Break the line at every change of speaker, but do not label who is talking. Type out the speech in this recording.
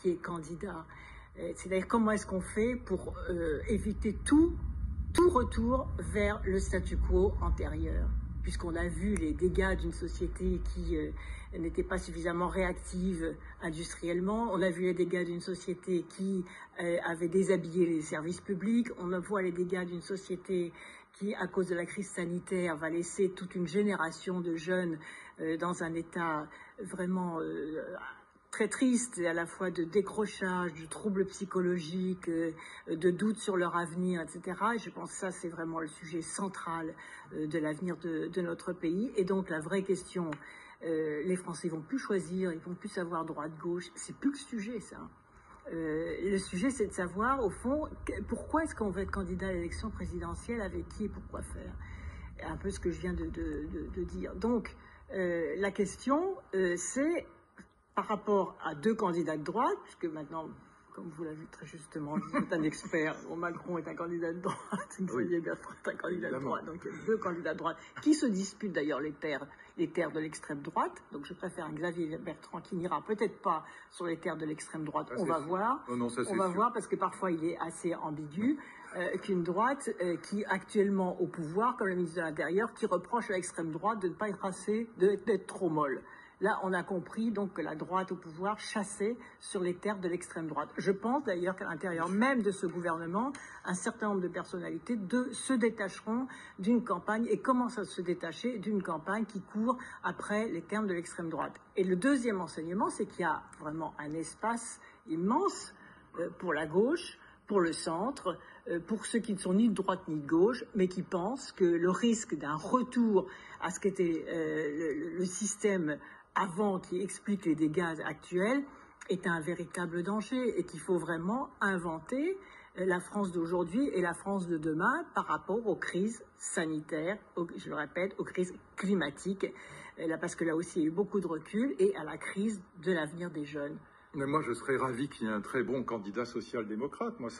qui est candidat. C'est-à-dire comment est-ce qu'on fait pour éviter tout retour vers le statu quo antérieur, puisqu'on a vu les dégâts d'une société qui n'était pas suffisamment réactive industriellement, on a vu les dégâts d'une société qui avait déshabillé les services publics, on voit les dégâts d'une société qui, à cause de la crise sanitaire, va laisser toute une génération de jeunes dans un état vraiment très triste, à la fois de décrochage, de troubles psychologiques, de doutes sur leur avenir, etc. Et je pense que ça, c'est vraiment le sujet central de l'avenir de notre pays. Et donc, la vraie question, les Français ne vont plus choisir, ils ne vont plus savoir droite-gauche. C'est plus le sujet, ça. Le sujet, c'est de savoir, au fond, pourquoi est-ce qu'on veut être candidat à l'élection présidentielle, avec qui et pourquoi faire. Un peu ce que je viens de dire. Donc, la question, c'est par rapport à deux candidats de droite, puisque maintenant, comme vous l'avez très justement dit, vous êtes un expert, Macron est un candidat de droite, Xavier Bertrand est un candidat de droite, donc il y a deux candidats de droite qui se disputent d'ailleurs les terres de l'extrême droite. Donc je préfère un Xavier Bertrand qui n'ira peut-être pas sur les terres de l'extrême droite, on va voir. On va voir parce que parfois il est assez ambigu, qu'une droite qui actuellement au pouvoir, comme le ministre de l'Intérieur, qui reproche à l'extrême droite de ne pas être d'être trop molle. Là, on a compris donc que la droite au pouvoir chassait sur les terres de l'extrême droite. Je pense d'ailleurs qu'à l'intérieur même de ce gouvernement, un certain nombre de personnalités se détacheront d'une campagne et commencent à se détacher d'une campagne qui court après les termes de l'extrême droite. Et le deuxième enseignement, c'est qu'il y a vraiment un espace immense pour la gauche, pour le centre, pour ceux qui ne sont ni de droite ni de gauche, mais qui pensent que le risque d'un retour à ce qu'était le système avant, qui explique les dégâts actuels, est un véritable danger et qu'il faut vraiment inventer la France d'aujourd'hui et la France de demain par rapport aux crises sanitaires, je le répète, aux crises climatiques, parce que là aussi il y a eu beaucoup de recul, et à la crise de l'avenir des jeunes.
Mais moi je serais ravi qu'il y ait un très bon candidat social-démocrate. Moi, ça